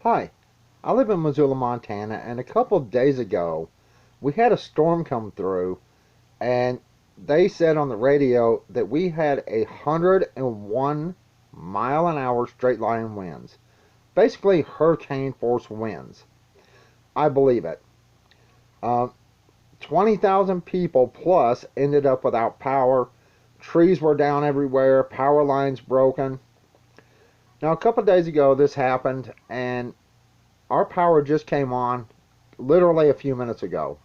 Hi, I live in Missoula, Montana, and a couple of days ago we had a storm come through, and they said on the radio that we had 101-mile-an-hour straight line winds. Basically, hurricane force winds. I believe it. Uh, 20,000 people plus ended up without power. Trees were down everywhere, power lines broken. Now, a couple of days ago, this happened, and our power just came on literally a few minutes ago.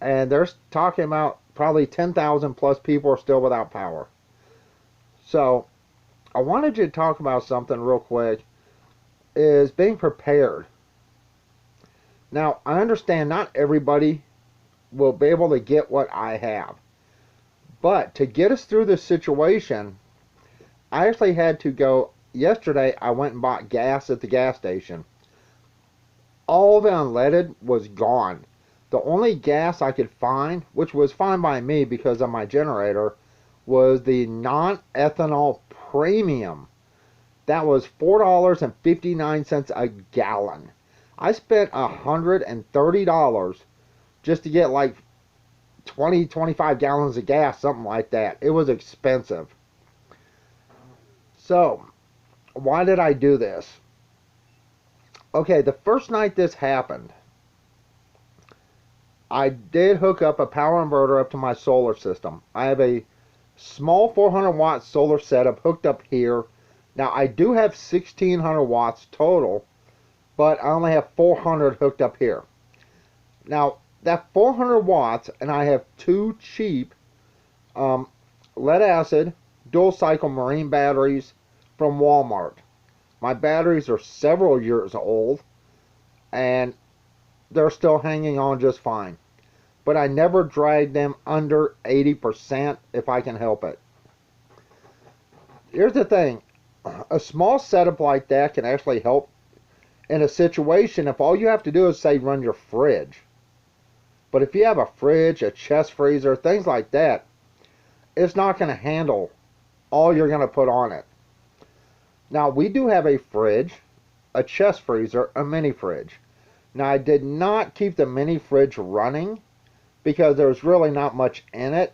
And they're talking about probably 10,000 plus people are still without power. So I wanted you to talk about something real quick, is being prepared. Now, I understand not everybody will be able to get what I have. But to get us through this situation, I actually had to go, yesterday I went and bought gas at the gas station. All the unleaded was gone. The only gas I could find, which was fine by me because of my generator, was the non-ethanol premium. That was $4.59 a gallon. I spent $130 just to get like 25 gallons of gas, something like that. It was expensive. So, why did I do this? Okay, the first night this happened, I did hook up a power inverter up to my solar system. I have a small 400 watt solar setup hooked up here. Now, I do have 1600 watts total, but I only have 400 hooked up here. Now, that 400 watts, and I have two cheap lead acid dual cycle marine batteries from Walmart. My batteries are several years old, and they're still hanging on just fine. But I never drag them under 80% if I can help it. Here's the thing. A small setup like that can actually help in a situation if all you have to do is, say, run your fridge. But if you have a fridge, a chest freezer, things like that, it's not going to handle all you're going to put on it. Now, we do have a fridge, a chest freezer, a mini fridge. Now, I did not keep the mini fridge running because there's really not much in it.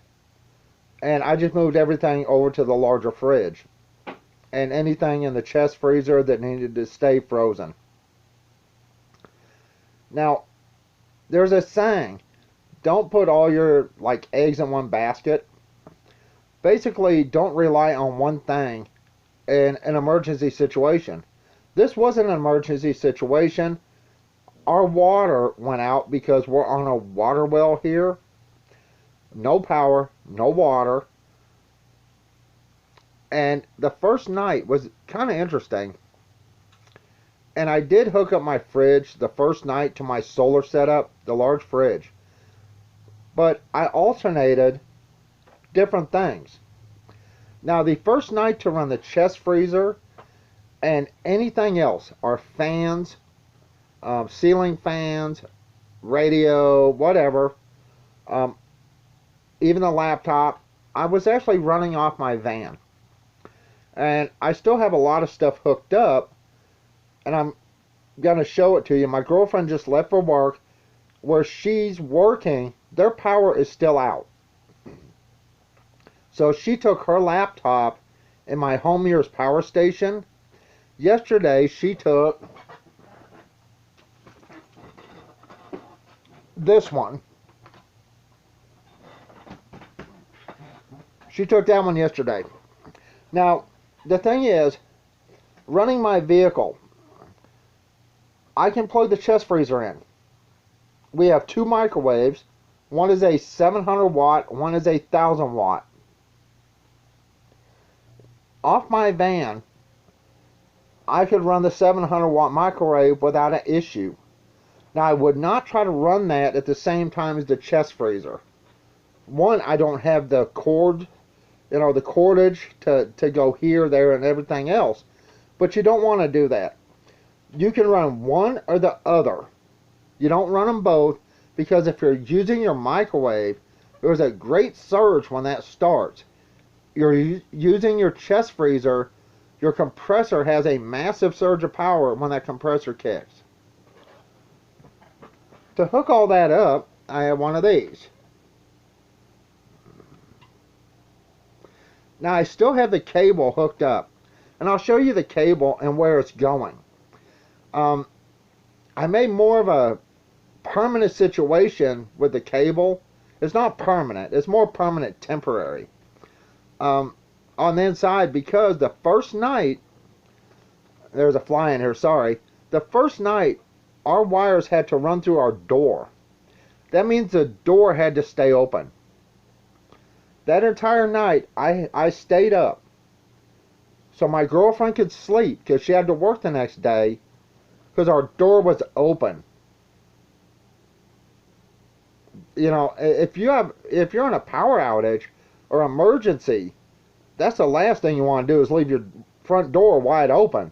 And I just moved everything over to the larger fridge. And anything in the chest freezer that needed to stay frozen. Now, there's a saying, don't put all your eggs in one basket. Basically, don't rely on one thing in an emergency situation. This wasn't an emergency situation. Our water went out because we're on a water well here. No power, no water. And the first night was kind of interesting. And I did hook up my fridge the first night to my solar setup, the large fridge. But I alternated different things. Now, the first night to run the chest freezer and anything else, our fans, ceiling fans, radio, whatever, even the laptop, I was actually running off my van. And I still have a lot of stuff hooked up, and I'm going to show it to you. My girlfriend just left for work. Where she's working, their power is still out. So she took her laptop in my home year's power station. Yesterday, she took this one. She took that one yesterday. Now, the thing is, running my vehicle, I can plug the chest freezer in. We have two microwaves. One is a 700 watt, one is a 1000 watt. Off my van, I could run the 700 watt microwave without an issue. Now, I would not try to run that at the same time as the chest freezer. One, I don't have the cord, the cordage to go here, there, and everything else. But you don't want to do that. You can run one or the other. You don't run them both, because if you're using your microwave, there's a great surge when that starts. You're using your chest freezer your compressor has a massive surge of power when that compressor kicks. To hook all that up, I have one of these. Now I still have the cable hooked up, and I'll show you the cable and where it's going. I made more of a permanent situation with the cable. It's not permanent, it's more permanent temporary. On the inside, because the first night, there's a fly in here, sorry. The first night, our wires had to run through our door. That means the door had to stay open. That entire night, I stayed up so my girlfriend could sleep because she had to work the next day because our door was open. You know, if you're in a power outage or emergency, that's the last thing you want to do is leave your front door wide open.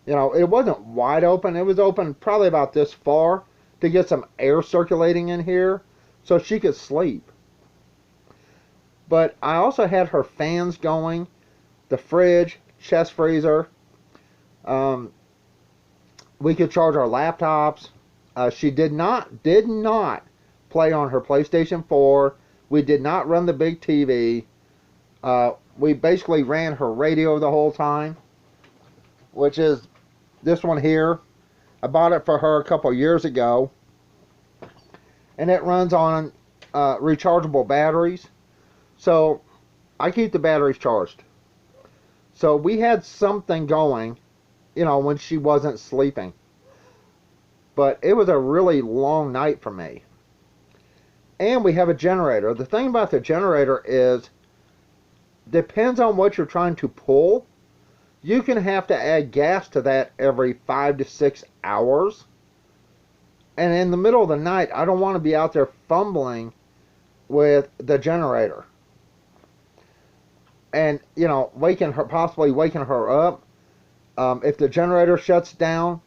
You know, it wasn't wide open. It was open probably about this far to get some air circulating in here so she could sleep. But I also had her fans going, the fridge, chest freezer. We could charge our laptops. She did not play on her PlayStation 4. We did not run the big TV. We basically ran her radio the whole time, which is this one here. I bought it for her a couple years ago, and it runs on rechargeable batteries. So I keep the batteries charged. So we had something going, you know, when she wasn't sleeping. But it was a really long night for me. And we have a generator. The thing about the generator is, depends on what you're trying to pull. You can have to add gas to that every 5 to 6 hours. And in the middle of the night, I don't want to be out there fumbling with the generator. And, you know, possibly waking her up. If the generator shuts down,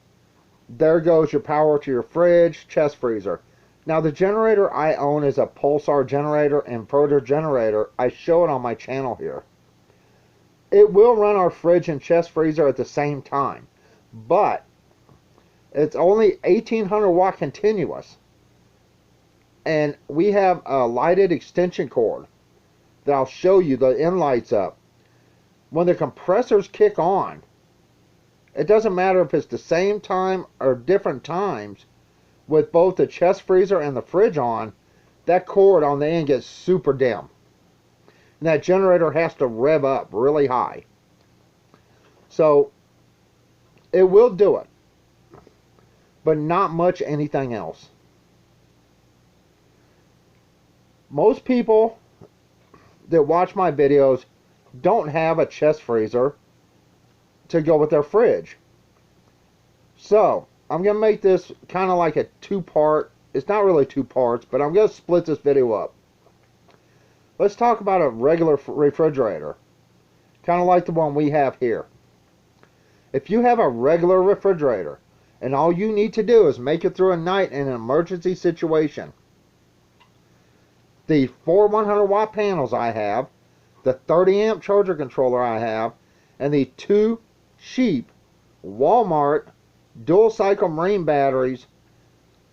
there goes your power to your fridge, chest freezer. Now, the generator I own is a pulsar generator, inverter generator. I show it on my channel here. It will run our fridge and chest freezer at the same time, but it's only 1800 watt continuous. And we have a lighted extension cord that I'll show you. The end lights up. When the compressors kick on, it doesn't matter if it's the same time or different times, with both the chest freezer and the fridge on, that cord on the end gets super dim. And that generator has to rev up really high. So it will do it, but not much anything else. Most people that watch my videos don't have a chest freezer to go with their fridge. So I'm going to make this kind of like a two-part. It's not really two parts, but I'm going to split this video up. Let's talk about a regular refrigerator, kind of like the one we have here. If you have a regular refrigerator and all you need to do is make it through a night in an emergency situation, the 4 100 watt panels I have, the 30 amp charger controller I have, and the 2 cheap Walmart dual cycle marine batteries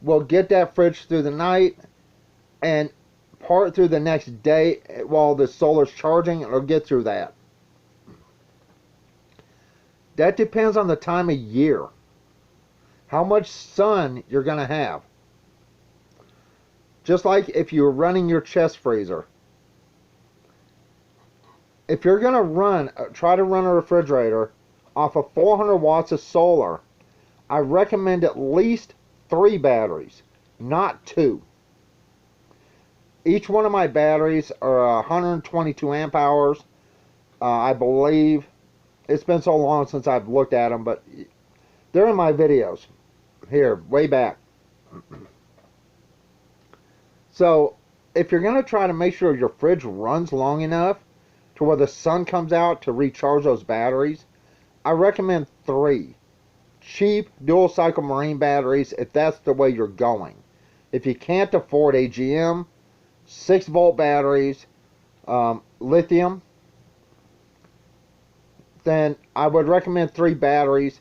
will get that fridge through the night and part through the next day while the solar's charging. It'll get through that. That depends on the time of year, how much sun you're going to have. Just like if you're running your chest freezer. If you're going to try to run a refrigerator off of 400 watts of solar, I recommend at least 3 batteries, not 2. Each one of my batteries are 122 amp hours. I believe. It's been so long since I've looked at them, but they're in my videos here, way back. So, if you're going to try to make sure your fridge runs long enough to where the sun comes out to recharge those batteries, I recommend 3 cheap dual cycle marine batteries if that's the way you're going. If you can't afford AGM, 6-volt batteries, lithium, then I would recommend 3 batteries.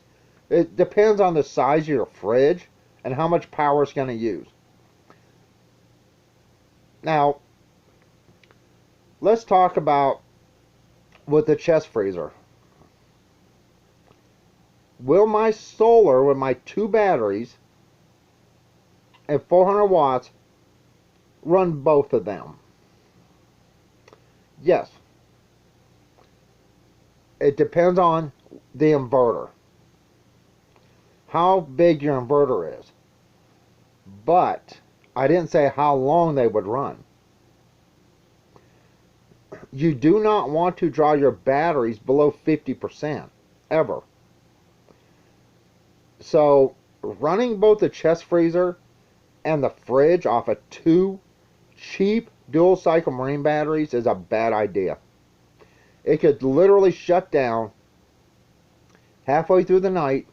It depends on the size of your fridge and how much power it's going to use. Now, let's talk about with the chest freezer. Will my solar with my 2 batteries and 400 watts run both of them? Yes. It depends on the inverter, how big your inverter is. But I didn't say how long they would run. You do not want to draw your batteries below 50%, ever. So running both the chest freezer and the fridge off of 2 cheap dual cycle marine batteries is a bad idea. It could literally shut down halfway through the night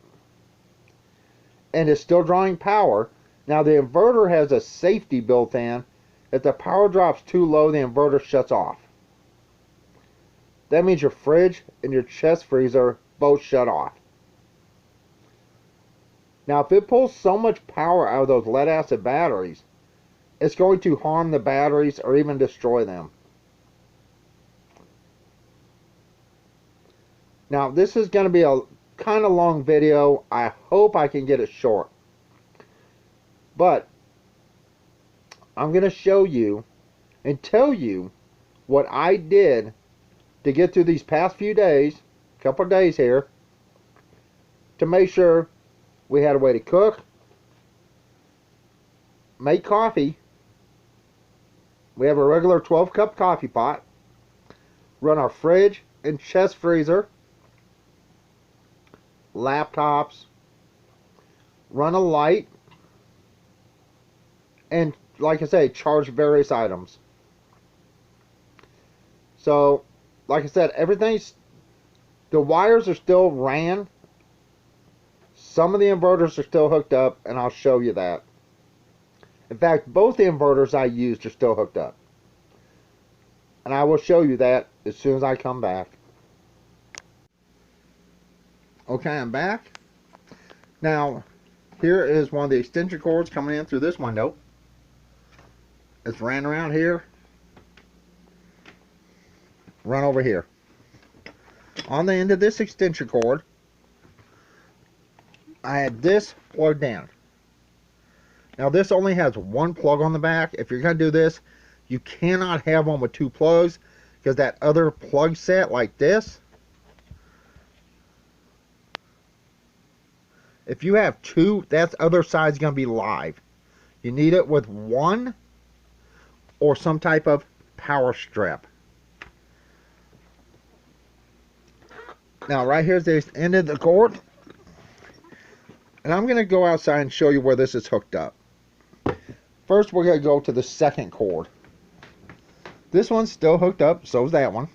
and is still drawing power. Now the inverter has a safety built in. If the power drops too low, the inverter shuts off. That means your fridge and your chest freezer both shut off. Now if it pulls so much power out of those lead acid batteries, it's going to harm the batteries or even destroy them. Now this is going to be a kind of long video. I hope I can get it short. But I'm going to show you and tell you what I did to get through these past few days, couple of days here, to make sure we had a way to cook, make coffee. We have a regular 12-cup coffee pot, run our fridge and chest freezer, laptops, run a light, and like I say, charge various items. So, like I said, the wires are still ran. Some of the inverters are still hooked up, and I'll show you that. In fact, both the inverters I used are still hooked up. And I will show you that as soon as I come back. Okay, I'm back. Now, here is one of the extension cords coming in through this window. It's ran around here. Run over here. On the end of this extension cord, I had this plugged in. Now this only has 1 plug on the back. If you're going to do this, you cannot have one with 2 plugs, because that other plug set like this, if you have 2, that other side's going to be live. You need it with 1 or some type of power strip. Now right here's the end of the cord. And I'm going to go outside and show you where this is hooked up. First we're going to go to the second cord. This one's still hooked up, so is that one.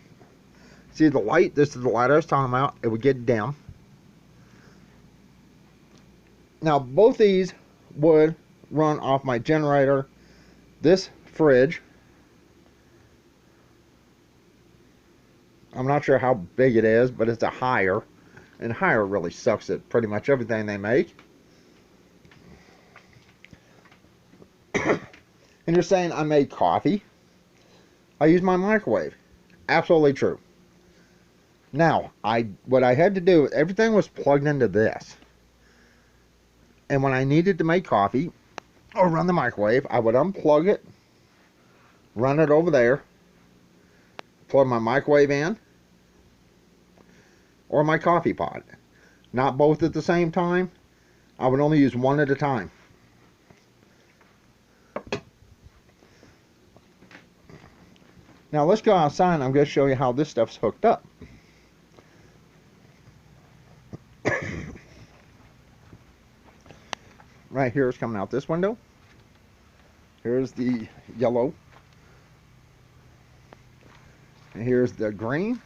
See the light? This is the light I was talking about. It would get dim. Now both these would run off my generator. This fridge, I'm not sure how big it is, but it's a Haier. And Haier really sucks at pretty much everything they make. And you're saying I made coffee. I use my microwave. Absolutely true. Now, what I had to do, everything was plugged into this. And when I needed to make coffee or run the microwave, I would unplug it, run it over there, plug my microwave in, or my coffee pot. Not both at the same time. I would only use one at a time. Now let's go outside and I'm going to show you how this stuff's hooked up. Right here is coming out this window. Here's the yellow. And here's the green.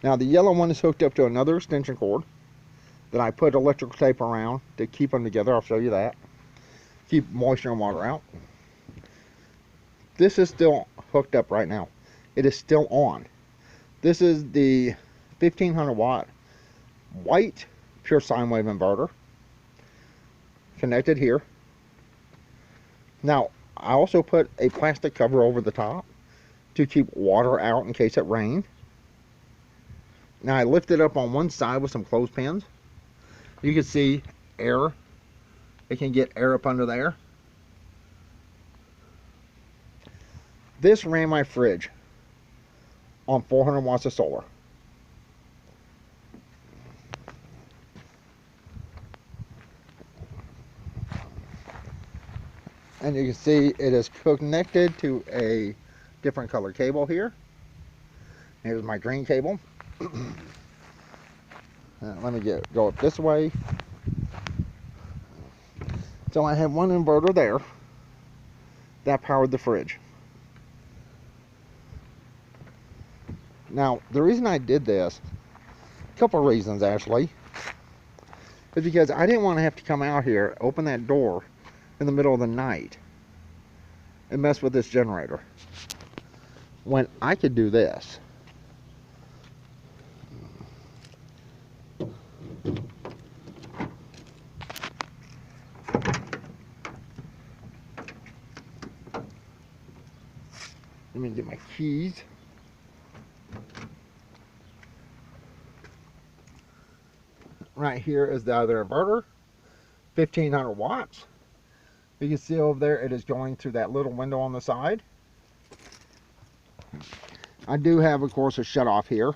Now the yellow one is hooked up to another extension cord that I put electrical tape around to keep them together. I'll show you that. Keep moisture and water out. This is still hooked up right now. it is still on. This is the 1500 watt white pure sine wave inverter connected here. Now, I also put a plastic cover over the top to keep water out in case it rained. Now, I lift it up on one side with some clothespins. You can see air. It can get air up under there. This ran my fridge on 400 watts of solar. And you can see it is connected to a different color cable here. Here's my green cable. Let me go up this way. So I have one inverter there that powered the fridge. Now, the reason I did this, a couple of reasons actually, is because I didn't want to have to come out here, open that door in the middle of the night and mess with this generator when I could do this. Let me get my keys. Right here is the other inverter, 1500 watts. You can see over there it is going through that little window on the side. I do have, of course, a shut off here.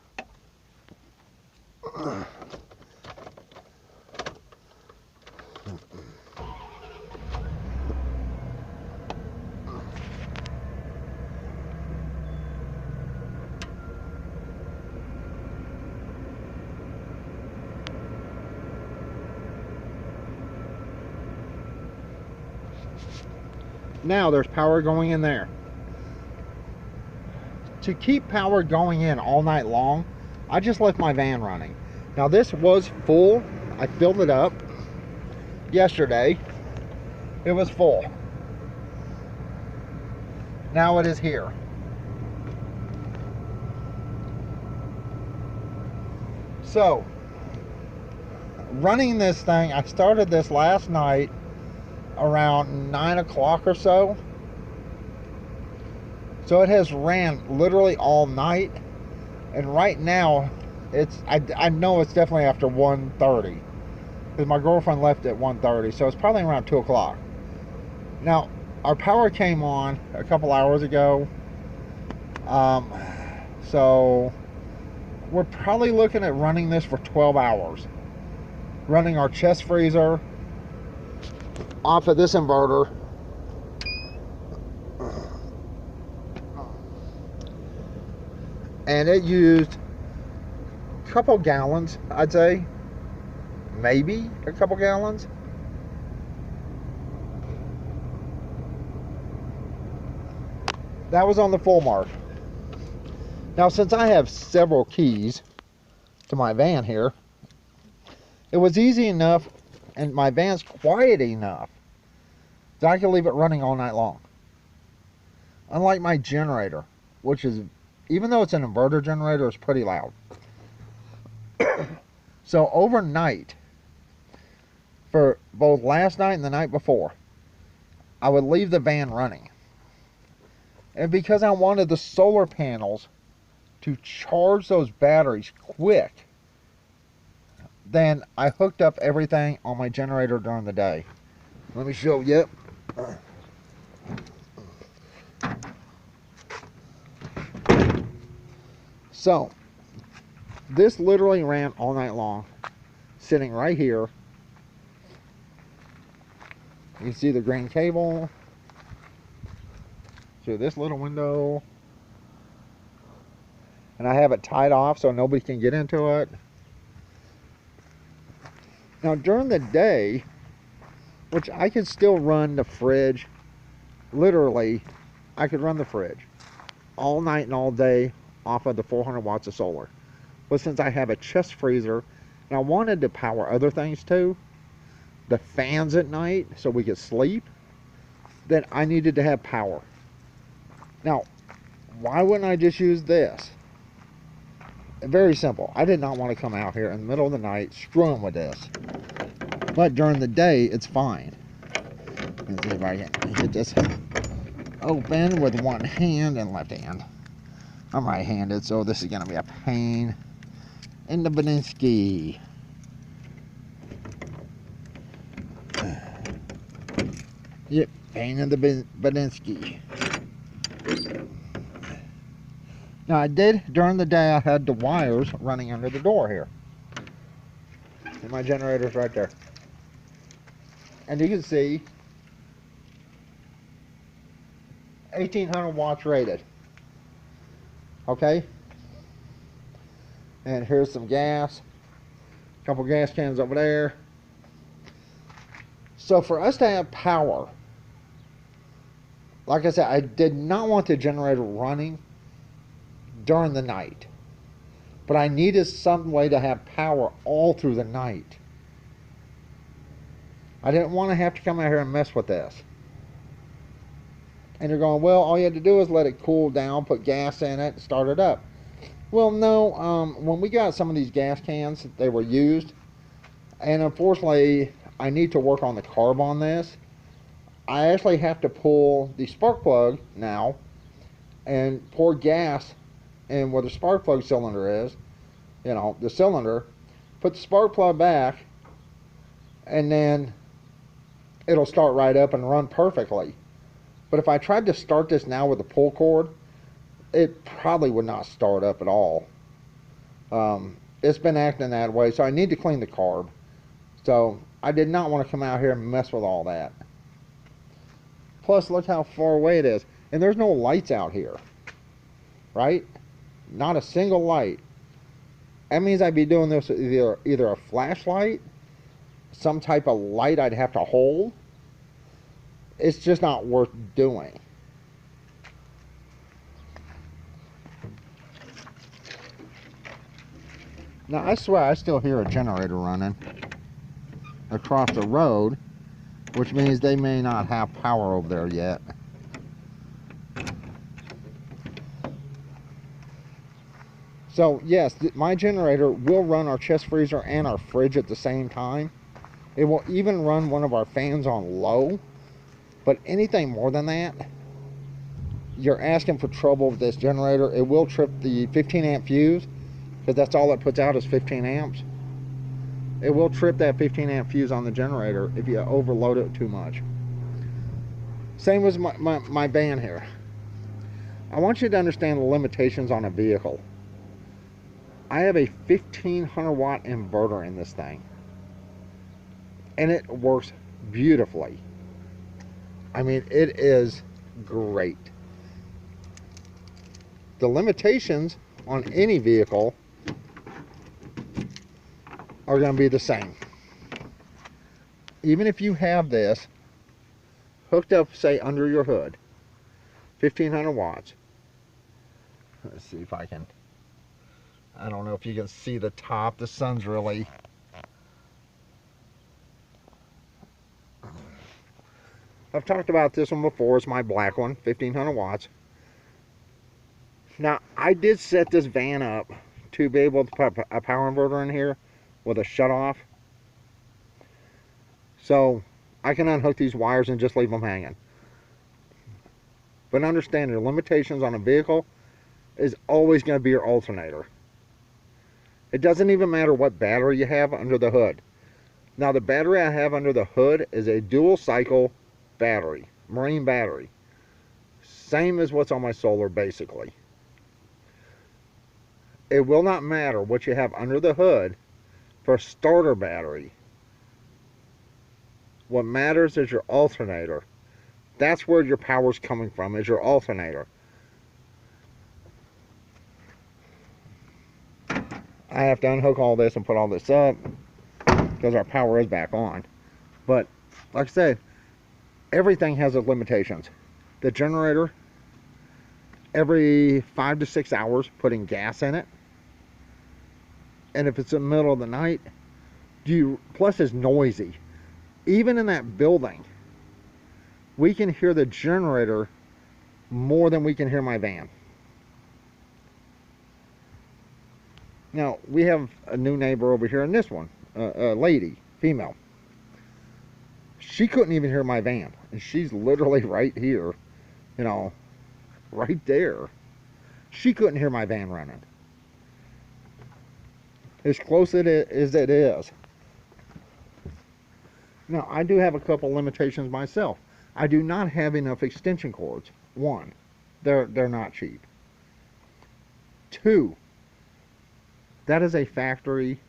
Now there's power going in there. To keep power going in all night long, I just left my van running. Now this was full. I filled it up yesterday. It was full. Now it is here. So, running this thing, I started this last night around 9 o'clock or so. So it has ran literally all night, and right now I know it's definitely after 1:30 because my girlfriend left at 1:30, so it's probably around 2 o'clock. Now our power came on a couple hours ago, so we're probably looking at running this for 12 hours, running our chest freezer off of this inverter. And it used a couple gallons, I'd say. Maybe a couple gallons. That was on the full mark. Now, since I have several keys to my van here, it was easy enough, and my van's quiet enough that I can leave it running all night long. Unlike my generator, which is, even though it's an inverter generator, it's pretty loud. So overnight, for both last night and the night before, I would leave the van running. And because I wanted the solar panels to charge those batteries quick, then I hooked up everything on my generator during the day. Let me show you. So, this literally ran all night long, sitting right here. You can see the green cable through this little window. And I have it tied off so nobody can get into it. Now during the day, which I could still run the fridge, literally, I could run the fridge all night and all day off of the 400 watts of solar. But since I have a chest freezer, and I wanted to power other things too, the fans at night so we could sleep, then I needed to have power. Now, Why wouldn't I just use this? Very simple. I did not want to come out here in the middle of the night screwing with this. But during the day, it's fine. Let's see if I can get this open with one hand and left hand. I'm right-handed, so this is going to be a pain in the Badinsky. Yep, pain in the Badinsky. Now I did, during the day, I had the wires running under the door here. And my generator's right there. And you can see 1800 watts rated. Okay? And here's some gas. A couple gas cans over there. So for us to have power, like I said, I did not want the generator running during the night. But I needed some way to have power all through the night. I didn't want to have to come out here and mess with this. And you're going, well, all you had to do is let it cool down, put gas in it, and start it up. Well, no, when we got some of these gas cans, they were used. And unfortunately, I need to work on the carb on this. I actually have to pull the spark plug now and pour gas in where the spark plug cylinder is, you know, the cylinder, put the spark plug back, and then it'll start right up and run perfectly. But if I tried to start this now with a pull cord, it probably would not start up at all. It's been acting that way, so I need to clean the carb. So I did not want to come out here and mess with all that. Plus, look how far away it is. And there's no lights out here, right? Not a single light. That means I'd be doing this with either a flashlight, some type of light I'd have to hold. It's just not worth doing. Now, I swear I still hear a generator running across the road, which means they may not have power over there yet. So, yes, my generator will run our chest freezer and our fridge at the same time. It will even run one of our fans on low. But anything more than that, you're asking for trouble with this generator. It will trip the 15 amp fuse, because that's all it puts out is 15 amps. It will trip that 15 amp fuse on the generator if you overload it too much. Same as my van here. I want you to understand the limitations on a vehicle. I have a 1500 watt inverter in this thing, and it works beautifully. I mean, it is great. The limitations on any vehicle are going to be the same. Even if you have this hooked up, say, under your hood, 1500 watts. Let's see if I can. I don't know if you can see the top. The sun's really... I've talked about this one before. It's my black one, 1500 watts. Now, I did set this van up to be able to put a power inverter in here with a shutoff. So, I can unhook these wires and just leave them hanging. But understand, your limitations on a vehicle is always going to be your alternator. It doesn't even matter what battery you have under the hood. Now, the battery I have under the hood is a dual cycle battery, marine battery. Same as what's on my solar, basically. It will not matter what you have under the hood for a starter battery. What matters is your alternator. That's where your power's coming from, is your alternator. I have to unhook all this and put all this up because our power is back on. But, like I said, everything has its limitations. The generator, every 5 to 6 hours, putting gas in it. And if it's in the middle of the night, plus it's noisy. Even in that building, we can hear the generator more than we can hear my van. Now, we have a new neighbor over here in this one, a lady, female. She couldn't even hear my van, and she's literally right here, you know, right there. She couldn't hear my van running. As close as it is. Now, I do have a couple limitations myself. I do not have enough extension cords. One, they're not cheap. Two, that is a factory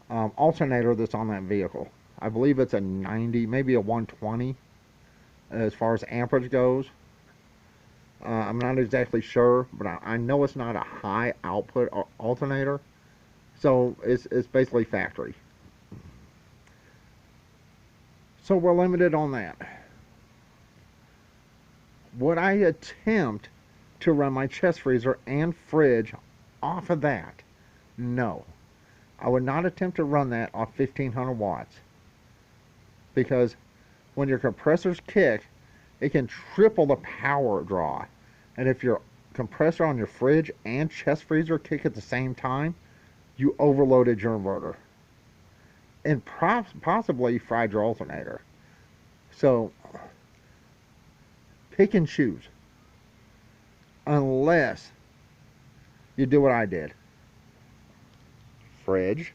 alternator that's on that vehicle. I believe it's a 90, maybe a 120 as far as amperage goes. I'm not exactly sure, but I know it's not a high output alternator. So it's basically factory. So we're limited on that. Would I attempt to run my chest freezer and fridge off of that? No. I would not attempt to run that off 1500 watts. Because when your compressors kick, it can triple the power draw. And if your compressor on your fridge and chest freezer kick at the same time, you overloaded your inverter. And possibly fried your alternator. So, pick and choose. Unless you do what I did. Fridge.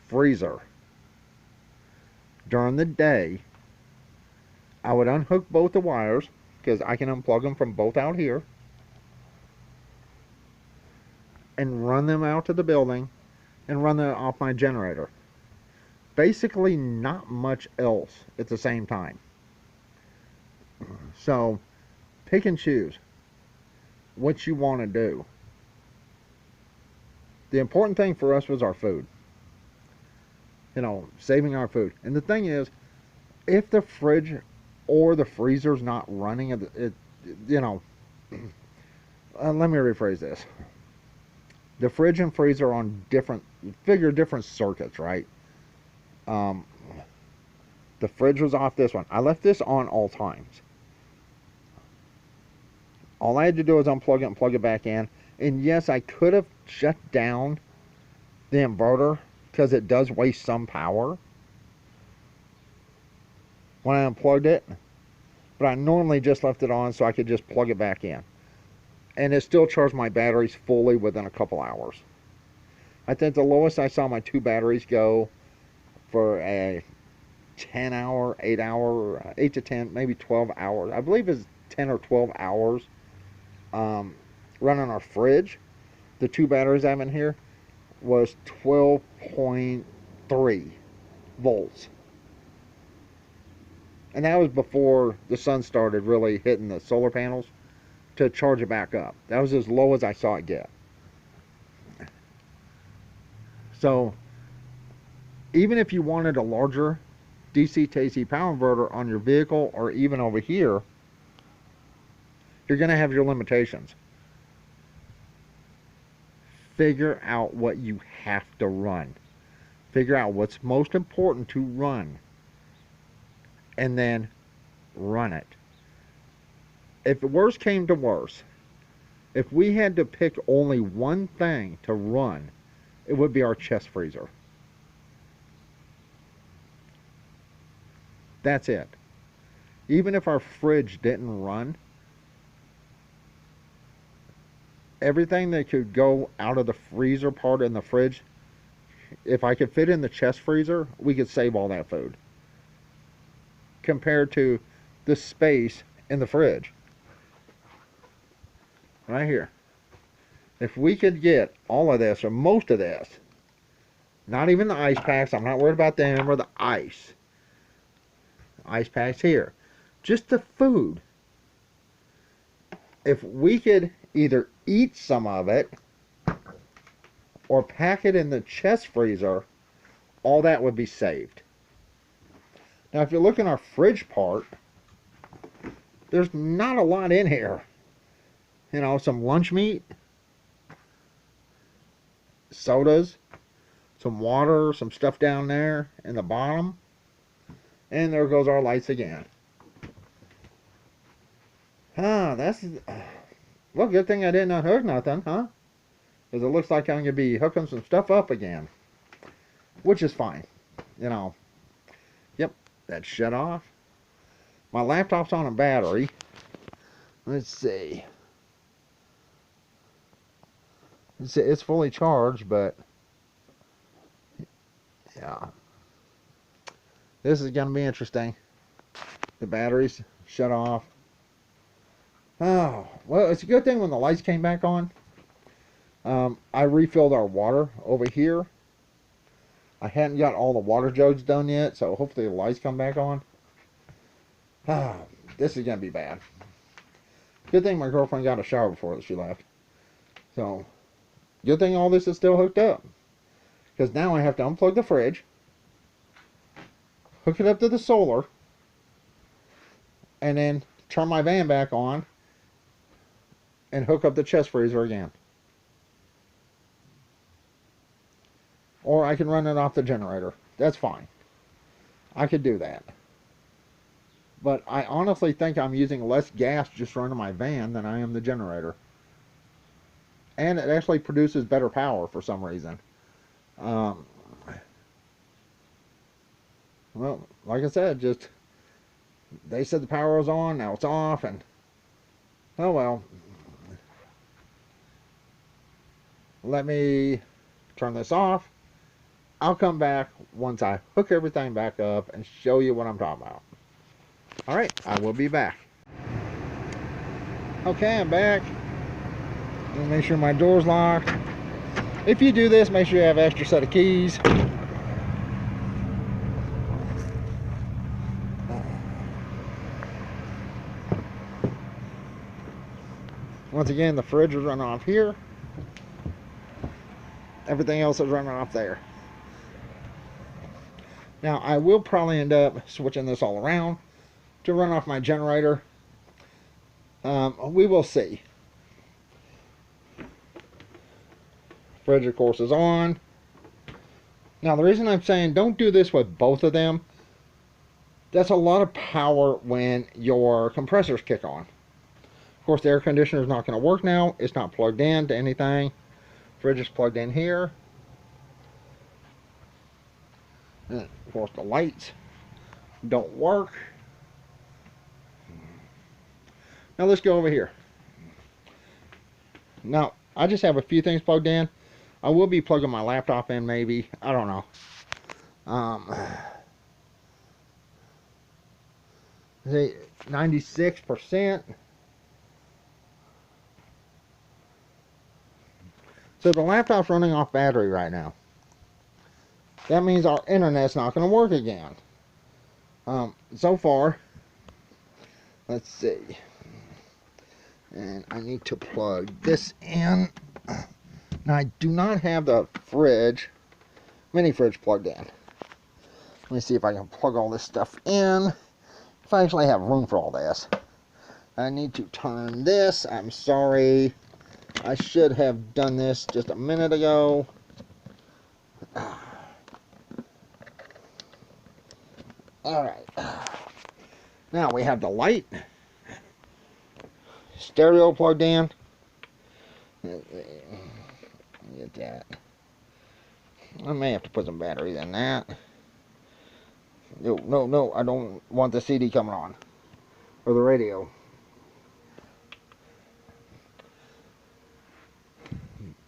Freezer. During the day, I would unhook both the wires, because I can unplug them from both out here, and run them out to the building and run them off my generator. Basically not much else at the same time. So pick and choose what you want to do. The important thing for us was our food. You know, saving our food. And the thing is, if the fridge or the freezer's not running, you know, let me rephrase this. The fridge and freezer are on different circuits, right? The fridge was off this one. I left this on all times. All I had to do was unplug it and plug it back in. And yes, I could have shut down the inverter because it does waste some power when I unplugged it. But I normally just left it on so I could just plug it back in. And it still charged my batteries fully within a couple hours. I think the lowest I saw my two batteries go for a 10 hour, 8 hour, 8 to 10, maybe 12 hours. I believe it's 10 or 12 hours running our fridge. The two batteries I have in here was 12.3 volts. And that was before the sun started really hitting the solar panels to charge it back up. That was as low as I saw it get. So even if you wanted a larger DC to AC power inverter on your vehicle or even over here, you're going to have your limitations. Figure out what you have to run. Figure out what's most important to run. And then run it. If the worst came to worst, if we had to pick only one thing to run, it would be our chest freezer. That's it. Even if our fridge didn't run, everything that could go out of the freezer part in the fridge, if I could fit in the chest freezer, we could save all that food. Compared to the space in the fridge. Right here. If we could get all of this, or most of this, not even the ice packs, I'm not worried about them, or the ice. Ice packs here. Just the food. If we could either eat some of it, or pack it in the chest freezer, all that would be saved. Now if you look in our fridge part, there's not a lot in here. You know, some lunch meat, sodas, some water, some stuff down there in the bottom, and there goes our lights again. Well, good thing I didn't unhook nothing, huh? Because it looks like I'm going to be hooking some stuff up again. Which is fine. You know. Yep, that's shut off. My laptop's on a battery. Let's see. It's fully charged, but yeah. This is going to be interesting. The battery's shut off. Oh, well, it's a good thing when the lights came back on. I refilled our water over here. I hadn't got all the water jugs done yet, so hopefully the lights come back on. Ah, this is going to be bad. Good thing my girlfriend got a shower before she left. So, good thing all this is still hooked up. Because now I have to unplug the fridge, hook it up to the solar, and then turn my van back on and hook up the chest freezer again. Or I can run it off the generator. That's fine. I could do that. But I honestly think I'm using less gas just running my van than I am the generator. And it actually produces better power for some reason. Well, like I said, just they said the power was on, now it's off, and oh well. Let me turn this off. I'll come back once I hook everything back up and show you what I'm talking about. Alright, I will be back. Okay, I'm back. Make sure my door's locked. If you do this, make sure you have an extra set of keys. Once again, the fridge is running off here. Everything else is running off there. Now, I will probably end up switching this all around to run off my generator. We will see. Fridge, of course, is on. Now, the reason I'm saying don't do this with both of them, that's a lot of power when your compressors kick on. Of course, the air conditioner is not going to work now. It's not plugged in to anything. Fridge is plugged in here. And of course, the lights don't work. Now, let's go over here. Now, I just have a few things plugged in. I will be plugging my laptop in, maybe. I don't know. 96%. So the laptop's running off battery right now. That means our internet's not going to work again. So far, let's see. And I need to plug this in. Now, I do not have the mini fridge plugged in. Let me see if I can plug all this stuff in. If I actually have room for all this. I need to turn this. I'm sorry. I should have done this just a minute ago. Alright. Now we have the light. Stereo plugged in. Get that. I may have to put some batteries in that. No, I don't want the CD coming on. Or the radio.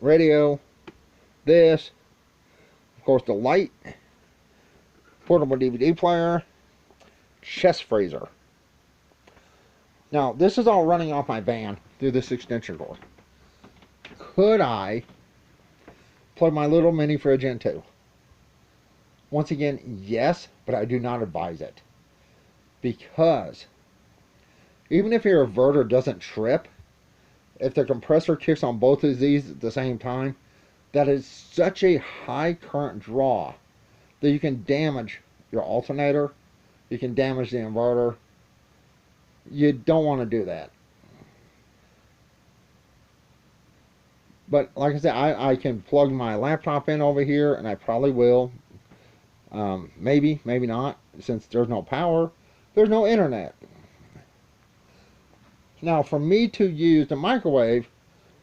Radio. This. Of course, the light. Portable DVD player. Chest freezer. Now, this is all running off my van through this extension cord. Could I plug my little mini fridge in too? Once again, yes, but I do not advise it. Because even if your inverter doesn't trip, if the compressor kicks on both of these at the same time, that is such a high current draw that you can damage your alternator, you can damage the inverter. You don't want to do that. But like I said, I can plug my laptop in over here, and I probably will. Maybe not. Since there's no power, there's no internet. Now, for me to use the microwave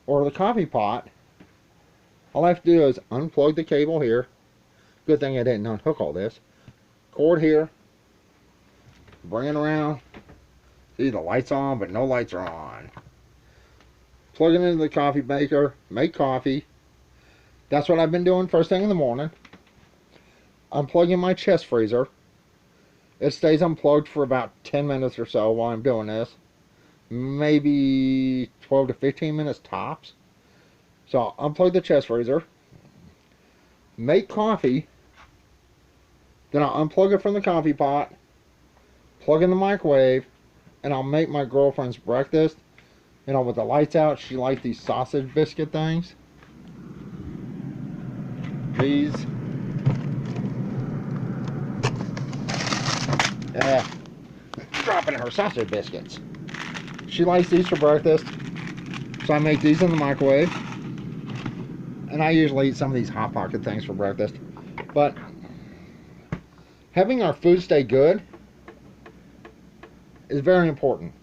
or the coffee pot, all I have to do is unplug the cable here. Good thing I didn't unhook all this. Cord here. Bring it around. See, the light's on, but no lights are on. Plug it into the coffee maker. Make coffee. That's what I've been doing first thing in the morning. Unplugging my chest freezer. It stays unplugged for about 10 minutes or so while I'm doing this. Maybe 12 to 15 minutes tops. So I'll unplug the chest freezer. Make coffee. Then I'll unplug it from the coffee pot. Plug in the microwave. And I'll make my girlfriend's breakfast. You know, with the lights out, she likes these sausage biscuit things. These. Yeah. Dropping her sausage biscuits. She likes these for breakfast. So I make these in the microwave. And I usually eat some of these Hot Pocket things for breakfast. But having our food stay good is very important.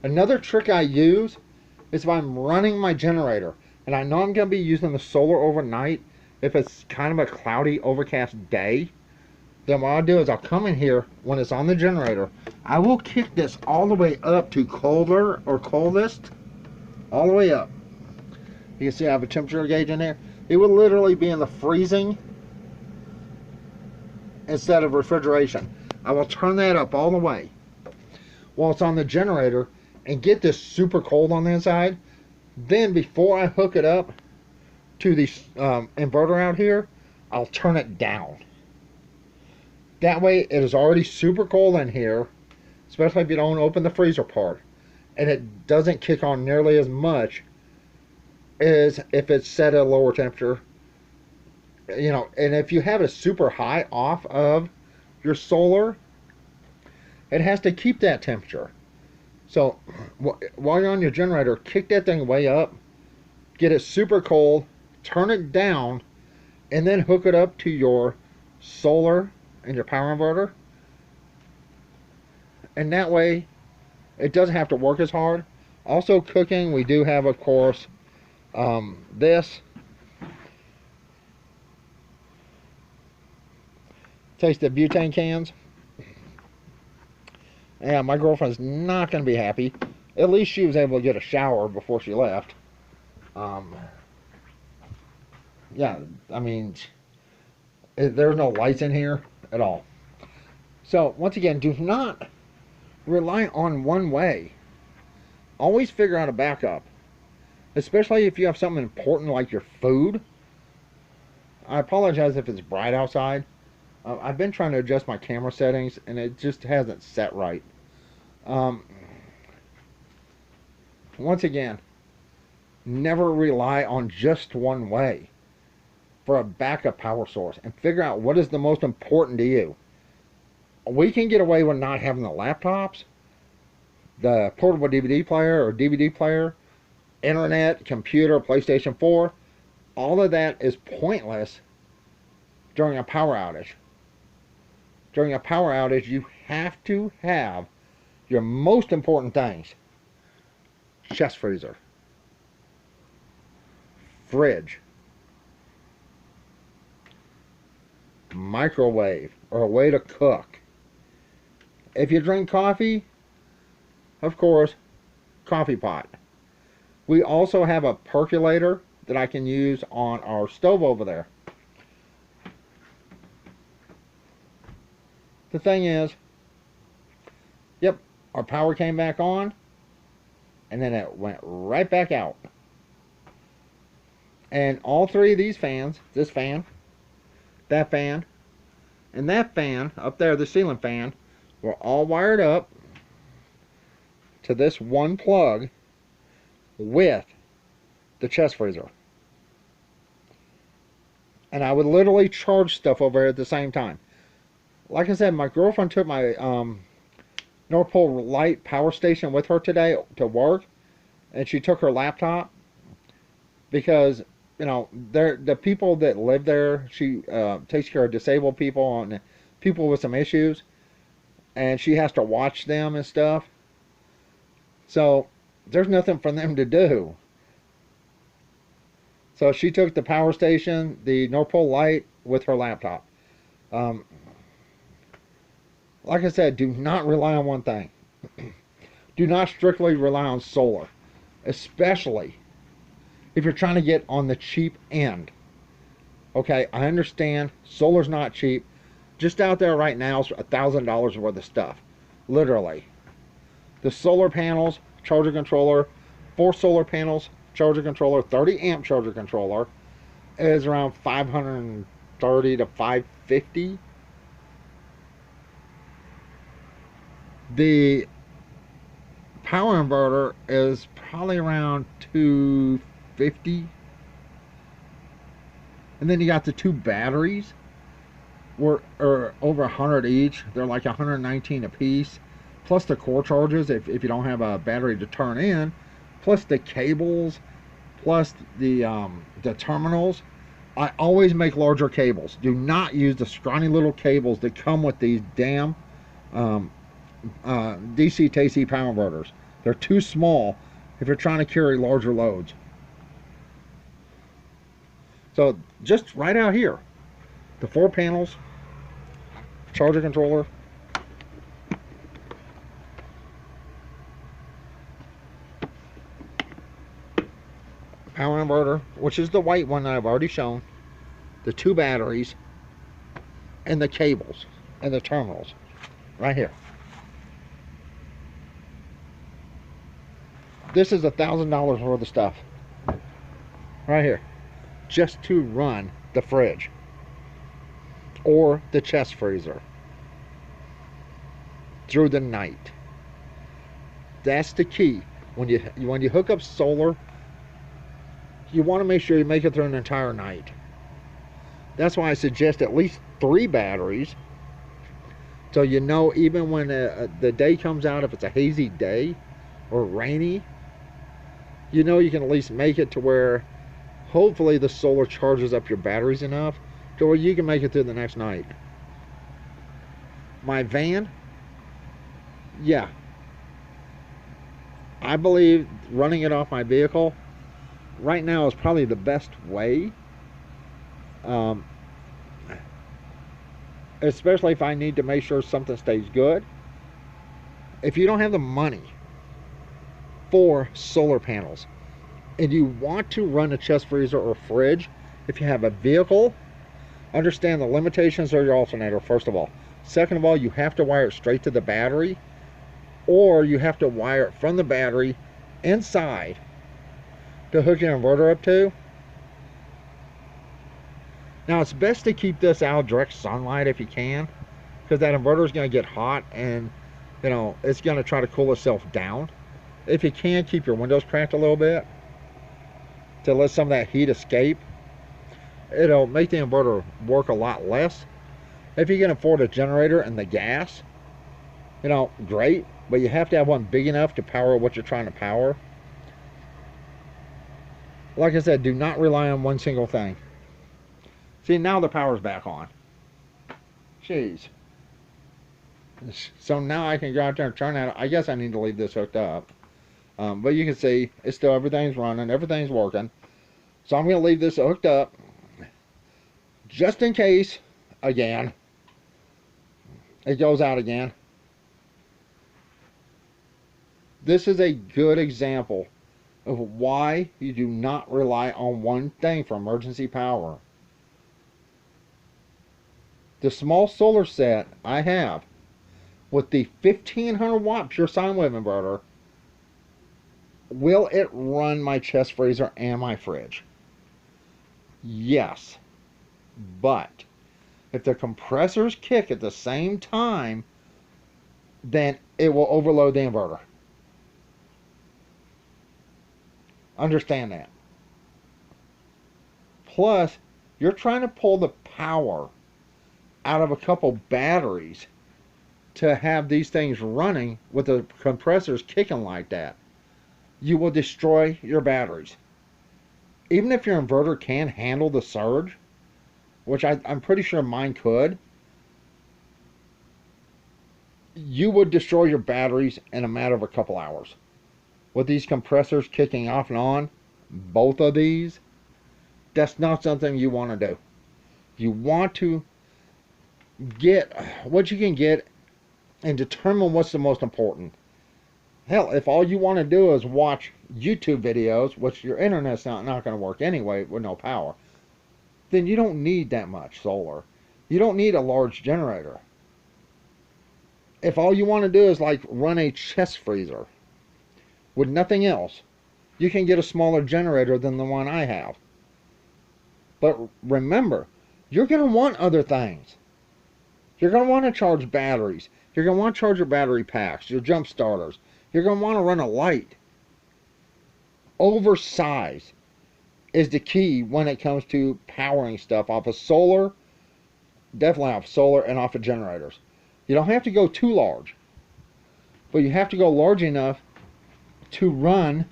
Another trick I use is if I'm running my generator and I know I'm going to be using the solar overnight, if it's kind of a cloudy, overcast day, then what I'll do is I'll come in here when it's on the generator. I will kick this all the way up to colder or coldest, all the way up. You can see I have a temperature gauge in there. It will literally be in the freezing instead of refrigeration. I will turn that up all the way while it's on the generator and get this super cold on the inside. Then before I hook it up to the inverter out here, I'll turn it down. That way it is already super cold in here, especially if you don't open the freezer part, and it doesn't kick on nearly as much as if it's set at a lower temperature. You know, and if you have it super high off of your solar, it has to keep that temperature. So while you're on your generator, kick that thing way up, get it super cold, turn it down, and then hook it up to your solar and your power inverter. And that way it doesn't have to work as hard. Also cooking, we do have, of course, this. Taste the butane cans. Yeah, my girlfriend's not going to be happy. At least she was able to get a shower before she left. Yeah, I mean, there's no lights in here at all. So, once again, do not rely on one way. Always figure out a backup. Especially if you have something important like your food. I apologize if it's bright outside. I've been trying to adjust my camera settings and it just hasn't set right. Once again, never rely on just one way for a backup power source, and figure out what is the most important to you. We can get away with not having the laptops, the portable DVD player or DVD player, internet, computer, PlayStation 4. All of that is pointless during a power outage. During a power outage, you have to have your most important things. Chest freezer, fridge, microwave, or a way to cook. If you drink coffee, of course, coffee pot. We also have a percolator that I can use on our stove over there. The thing is, yep, our power came back on, and then it went right back out. And all three of these fans, this fan, that fan, and that fan up there, the ceiling fan, were all wired up to this one plug with the chest freezer. And I would literally charge stuff over here at the same time. Like I said, my girlfriend took my Northpole Light power station with her today to work, and she took her laptop because, you know, the people that live there, she takes care of disabled people and people with some issues, and she has to watch them and stuff. So there's nothing for them to do. So she took the power station, the Northpole Light, with her laptop. Um, like I said, do not rely on one thing. Do not strictly rely on solar, especially if you're trying to get on the cheap end. Okay, I understand solar's not cheap. Just out there right now is $1,000 worth of stuff. Literally. The solar panels, charger controller, 4 solar panels, charger controller, 30 amp charger controller is around $530 to $550. The power inverter is probably around $250. And then you got the 2 batteries, are over 100 each. They're like 119 a piece, plus the core charges if you don't have a battery to turn in, plus the cables, plus the terminals. I always make larger cables. Do not use the scrawny little cables that come with these damn DC to AC power inverters. They're too small if you're trying to carry larger loads. So just right out here, the 4 panels, charger controller, power inverter, which is the white one that I've already shown, the 2 batteries, and the cables and the terminals right here. This is $1,000 worth of stuff right here, just to run the fridge or the chest freezer through the night. That's the key. When you hook up solar, you want to make sure you make it through an entire night. That's why I suggest at least 3 batteries, so you know even when the day comes out, if it's a hazy day or rainy, you know you can at least make it to where hopefully the solar charges up your batteries enough to where you can make it through the next night. My van, yeah, I believe running it off my vehicle right now is probably the best way, especially if I need to make sure something stays good. If you don't have the money for solar panels and you want to run a chest freezer or fridge, if you have a vehicle, understand the limitations of your alternator, first of all. Second of all, you have to wire it straight to the battery, or you have to wire it from the battery inside to hook your inverter up to. Now it's best to keep this out of direct sunlight if you can, because that inverter is going to get hot and it's going to try to cool itself down. If you can, keep your windows cracked a little bit to let some of that heat escape. It'll make the inverter work a lot less. If you can afford a generator and the gas, great, but you have to have one big enough to power what you're trying to power. Like I said, do not rely on one single thing. See, now the power's back on. Jeez. So now I can go out there and turn that. I guess I need to leave this hooked up. But you can see, it's still, everything's running, everything's working. So I'm going to leave this hooked up, just in case, again, it goes out again. This is a good example of why you do not rely on one thing for emergency power. The small solar set I have with the 1500 watt pure sine wave inverter, will it run my chest freezer and my fridge? Yes, but if the compressors kick at the same time, then it will overload the inverter. Understand that. Plus, you're trying to pull the power out of a couple batteries to have these things running with the compressors kicking like that. You will destroy your batteries. Even if your inverter can handle the surge, which I'm pretty sure mine could, you would destroy your batteries in a matter of a couple hours. with these compressors kicking off and on, both of these, that's not something you want to do. You want to get what you can get and determine what's the most important. Hell, if all you want to do is watch YouTube videos, which your internet's not going to work anyway with no power, then you don't need that much solar. You don't need a large generator. If all you want to do is like run a chest freezer with nothing else, you can get a smaller generator than the one I have. But remember, you're going to want other things. You're going to want to charge batteries. You're going to want to charge your battery packs, your jump starters. You're going to want to run a light. Oversize is the key when it comes to powering stuff off of solar, definitely off of solar and off of generators. You don't have to go too large, but you have to go large enough to run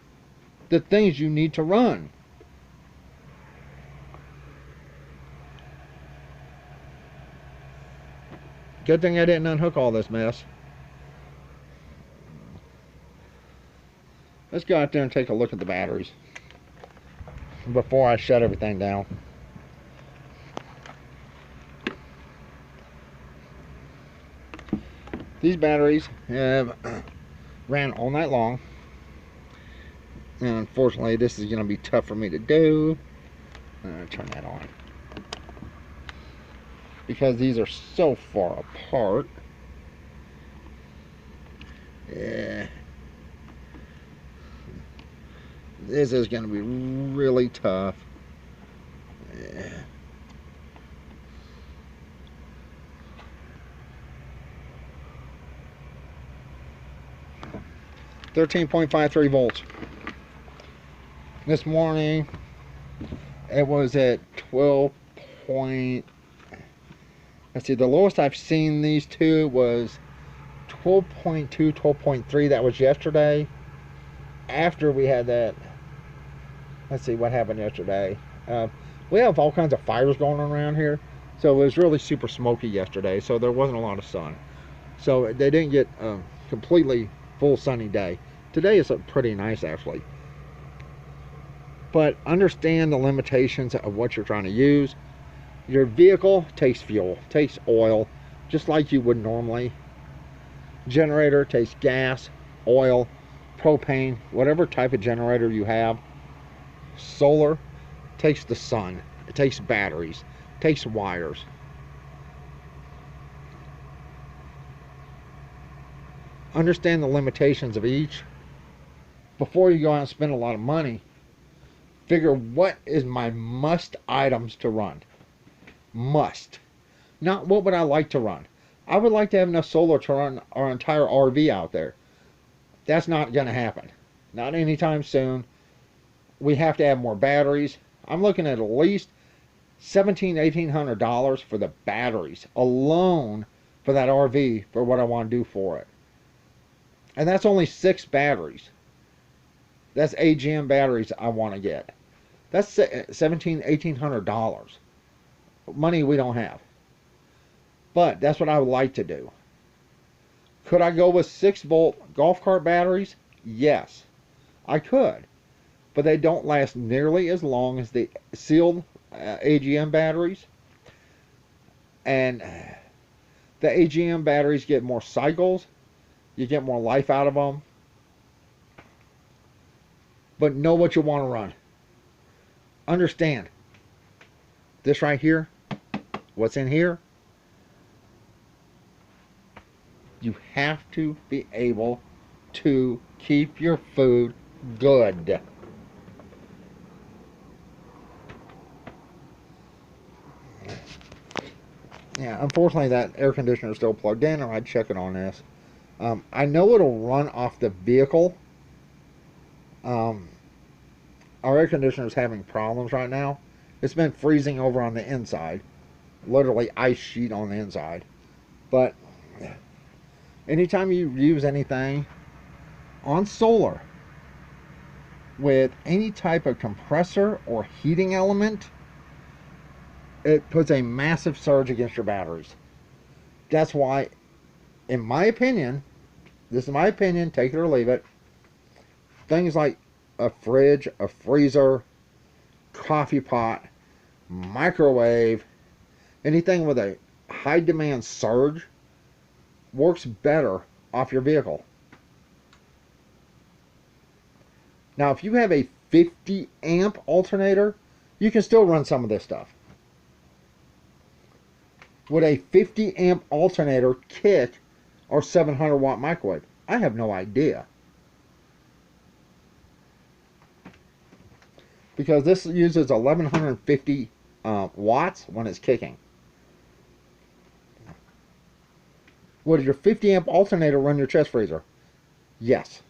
the things you need to run. Good thing I didn't unhook all this mess. Let's go out there and take a look at the batteries before I shut everything down. These batteries have ran all night long, and unfortunately this is going to be tough for me to do. Turn that on because these are so far apart. Yeah, this is going to be really tough. Yeah. 13.53 volts. This morning it was at 12 point, let's see, the lowest I've seen these two was 12.2, 12.3. That was yesterday after we had that. Let's see what happened yesterday. We have all kinds of fires going on around here, so it was really super smoky yesterday, so there wasn't a lot of sun, so they didn't get completely full sunny day. Today is pretty nice actually, but understand the limitations of what you're trying to use. Your vehicle takes fuel, takes oil, just like you would normally. Generator takes gas, oil, propane, whatever type of generator you have. Solar takes the sun, it takes batteries, it takes wires. Understand the limitations of each before you go out and spend a lot of money. Figure what is my must items to run. Must. Not what would I like to run. I would like to have enough solar to run our entire RV out there. That's not going to happen. Not anytime soon. We have to have more batteries. I'm looking at least $1,700–1,800 for the batteries alone for that RV for what I want to do for it. And that's only 6 batteries. That's AGM batteries I want to get. That's $1,700–1,800. Money we don't have. But that's what I would like to do. Could I go with 6-volt golf cart batteries? Yes, I could. But they don't last nearly as long as the sealed AGM batteries. And the AGM batteries get more cycles. You get more life out of them. But know what you want to run. Understand. This right here, what's in here, you have to be able to keep your food good. Yeah, unfortunately that air conditioner is still plugged in, or I'd check it on this. I know it'll run off the vehicle. Our air conditioner is having problems right now. It's been freezing over on the inside. Literally ice sheet on the inside. But anytime you use anything on solar with any type of compressor or heating element, it puts a massive surge against your batteries. That's why, in my opinion, this is my opinion, take it or leave it, things like a fridge, a freezer, coffee pot, microwave, anything with a high demand surge works better off your vehicle. Now, if you have a 50 amp alternator, you can still run some of this stuff. Would a 50 amp alternator kick our 700 watt microwave? I have no idea. Because this uses 1150 watts when it's kicking. Would your 50 amp alternator run your chest freezer? Yes.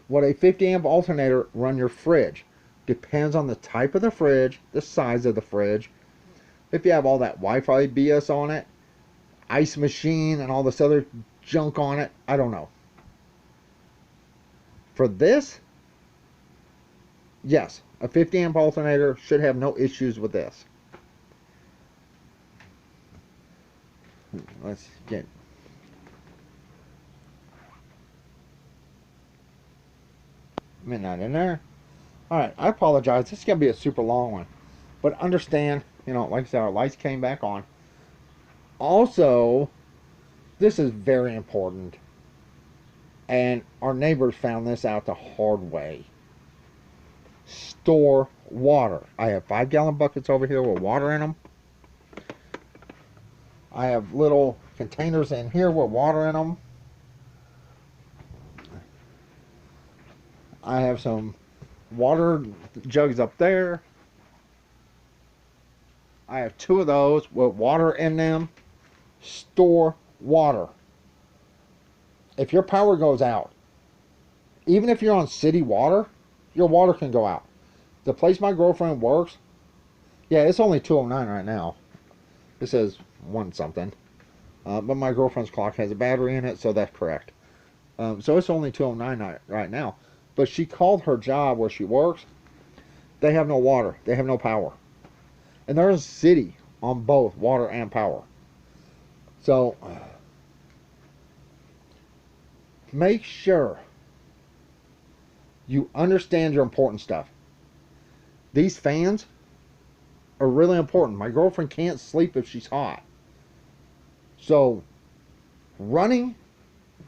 Would a 50 amp alternator run your fridge? Depends on the type of the fridge, the size of the fridge. If you have all that Wi-Fi BS on it, ice machine and all this other junk on it, I don't know. For this, yes, a 50 amp alternator should have no issues with this. Let's get midnight in there. Alright, I apologize. This is going to be a super long one. But understand, you know, like I said, our lights came back on. Also, this is very important. And our neighbors found this out the hard way. Store water. I have 5-gallon buckets over here with water in them. I have little containers in here with water in them. I have some water jugs up there. I have 2 of those with water in them. Store water. If your power goes out, even if you're on city water, your water can go out. The place my girlfriend works, yeah, it's only 2:09 right now. It says 1 something. But my girlfriend's clock has a battery in it, so that's correct. So it's only 2:09 right now. But she called her job where she works. They have no water. They have no power. And they're in a city on both water and power. So make sure you understand your important stuff. These fans are really important. My girlfriend can't sleep if she's hot. So running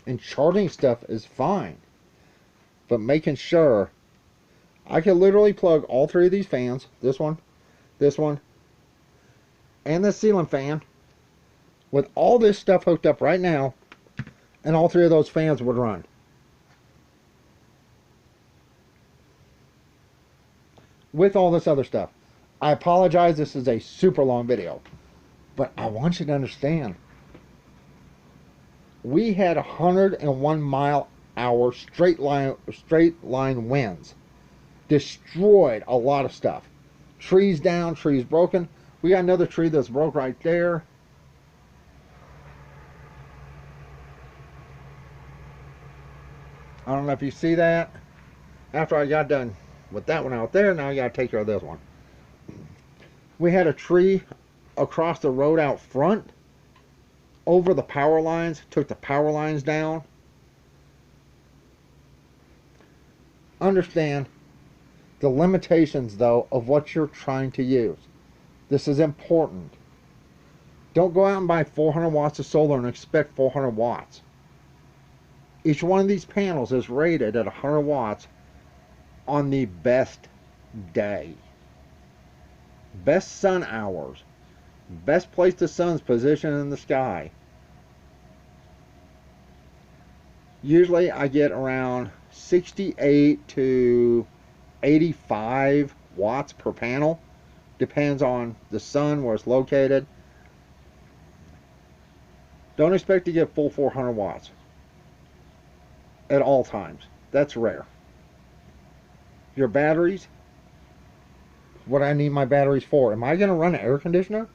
and charging stuff is fine. But making sure I can literally plug all 3 of these fans, this one, and this ceiling fan, with all this stuff hooked up right now, and all 3 of those fans would run. With all this other stuff. I apologize, this is a super long video, but I want you to understand. We had 101 mile hour straight line winds. Destroyed a lot of stuff. Trees down, trees broken. We got another tree that's broke right there. I don't know if you see that. After I got done with that one out there, now I got to take care of this one. We had a tree across the road out front over the power lines, took the power lines down. Understand the limitations, though, of what you're trying to use. This is important. Don't go out and buy 400 watts of solar and expect 400 watts. Each one of these panels is rated at 100 watts on the best day. Best sun hours. Best place the sun's positioned in the sky. Usually I get around 68 to 85 watts per panel. Depends on the sun, where it's located. Don't expect to get full 400 watts at all times. That's rare. Your batteries, what I need my batteries for. Am I going to run an air conditioner?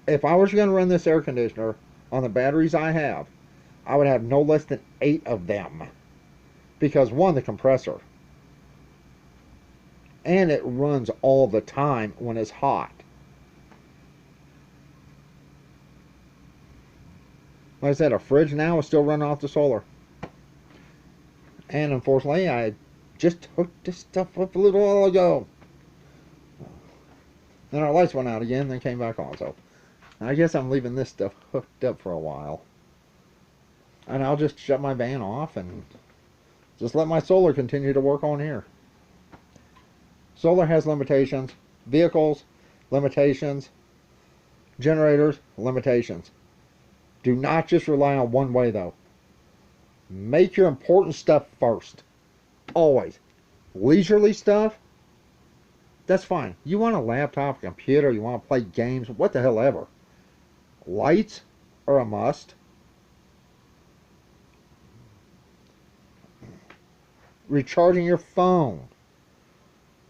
If I was going to run this air conditioner on the batteries I have, I would have no less than 8 of them. Because one, the compressor. And it runs all the time when it's hot. Like I said, a fridge now is still running off the solar. And unfortunately, I just hooked this stuff up a little while ago. Then our lights went out again, then came back on. So I guess I'm leaving this stuff hooked up for a while. And I'll just shut my van off and just let my solar continue to work on here. Solar has limitations. Vehicles, limitations. Generators, limitations. Do not just rely on one way though. Make your important stuff first. Always. Leisurely stuff, that's fine. You want a laptop, a computer, you want to play games, what the hell ever. Lights are a must. Recharging your phone.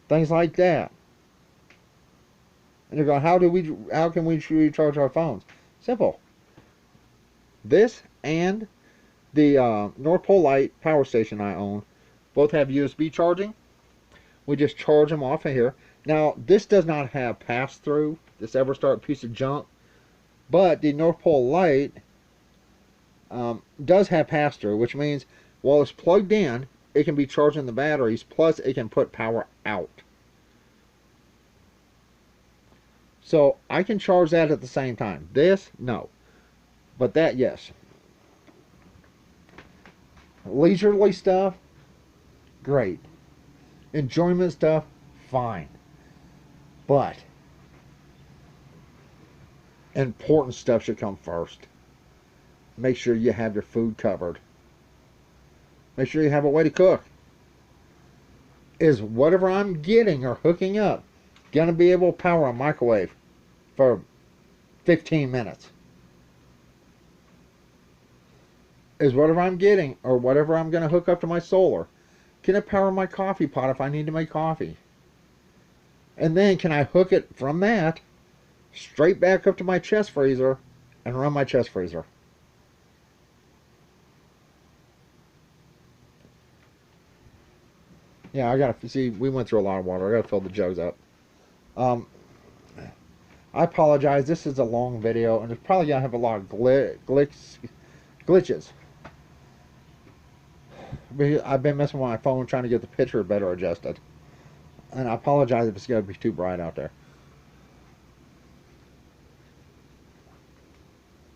Things like that. And you're going, how can we recharge our phones? Simple. This and the Northpole Light power station I own both have USB charging. We just charge them off of here. Now, this does not have pass-through, this EverStart piece of junk, but the Northpole Light does have pass-through, which means while it's plugged in, it can be charging the batteries, plus it can put power out. So I can charge that at the same time. This, no. But that, yes. Leisurely stuff, great. Enjoyment stuff, fine. But important stuff should come first. Make sure you have your food covered. Make sure you have a way to cook. Is whatever I'm getting or hooking up going to be able to power a microwave for 15 minutes? Is whatever I'm getting or whatever I'm going to hook up to my solar, can it power my coffee pot if I need to make coffee? And then can I hook it from that straight back up to my chest freezer and run my chest freezer? Yeah, I gotta see. We went through a lot of water. I gotta fill the jugs up. I apologize. This is a long video, and it's probably gonna have a lot of glitches. I've been messing with my phone trying to get the picture better adjusted, and I apologize if it's gonna be too bright out there.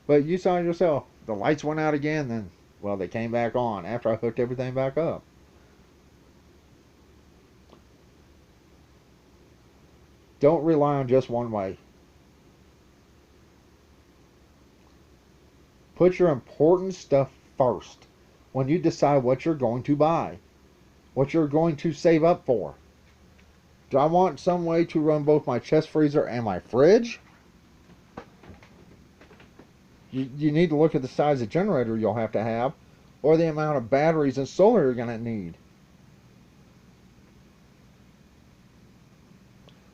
But you saw it yourself. The lights went out again, then, well, they came back on after I hooked everything back up. Don't rely on just one way. Put your important stuff first when you decide what you're going to buy, what you're going to save up for. Do I want some way to run both my chest freezer and my fridge? You need to look at the size of generator you'll have to have, or the amount of batteries and solar you're going to need.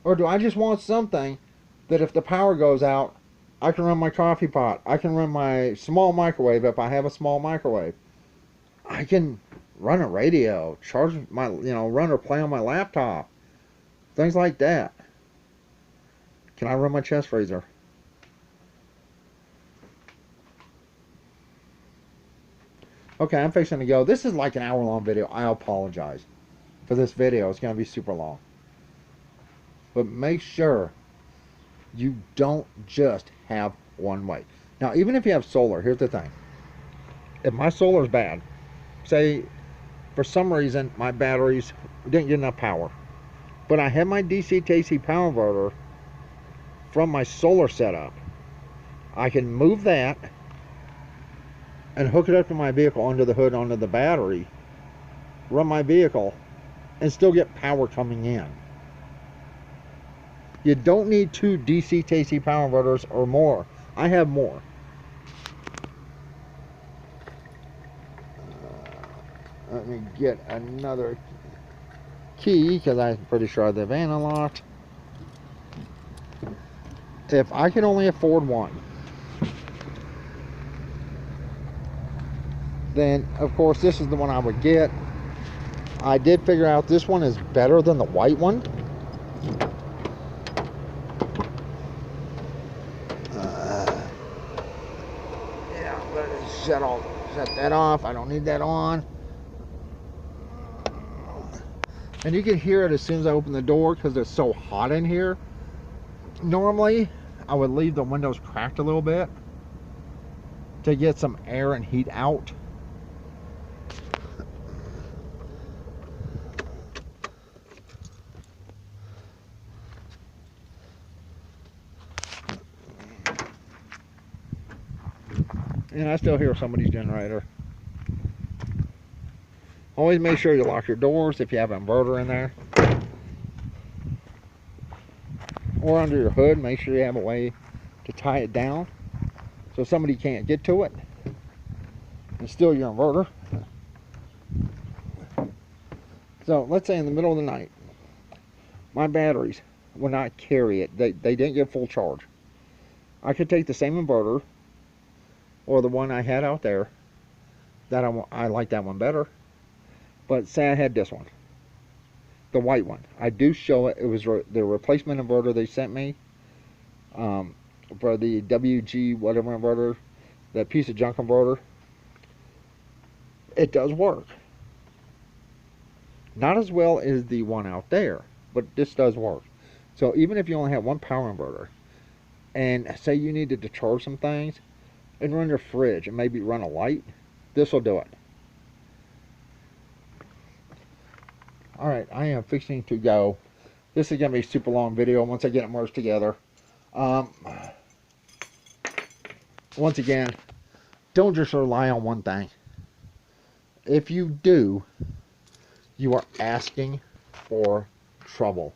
Or do I just want something that if the power goes out, I can run my coffee pot, I can run my small microwave if I have a small microwave, I can run a radio, charge my, run or play on my laptop, things like that. Can I run my chest freezer? Okay, I'm fixing to go. This is like an hour-long video. I apologize for this video. It's going to be super long. But make sure you don't just have one way. Now, even if you have solar, here's the thing. If my solar is bad, say for some reason my batteries didn't get enough power, but I have my DC to AC power inverter from my solar setup, I can move that and hook it up to my vehicle under the hood, onto the battery, run my vehicle, and still get power coming in. You don't need 2 DC to AC power inverters or more. I have more. Let me get another key because I'm pretty sure I have the van unlocked. If I can only afford one, then of course this is the one I would get. I did figure out this one is better than the white one. Shut that off. I don't need that on. And you can hear it as soon as I open the door because it's so hot in here. Normally, I would leave the windows cracked a little bit to get some air and heat out. And I still hear somebody's generator. Always make sure you lock your doors if you have an inverter in there. Or under your hood, make sure you have a way to tie it down so somebody can't get to it and steal your inverter. So let's say in the middle of the night, my batteries will not carry it. They didn't get full charge. I could take the same inverter or the one I had out there. That I like that one better. But say I had this one, the white one. I do show it. It was the replacement inverter they sent me for the WG whatever inverter, that piece of junk inverter. It does work. Not as well as the one out there, but this does work. So even if you only have one power inverter, and say you needed to charge some things and run your fridge and maybe run a light, this will do it. Alright, I am fixing to go. This is going to be a super long video once I get it merged together. Once again, don't just rely on one thing. If you do, you are asking for trouble.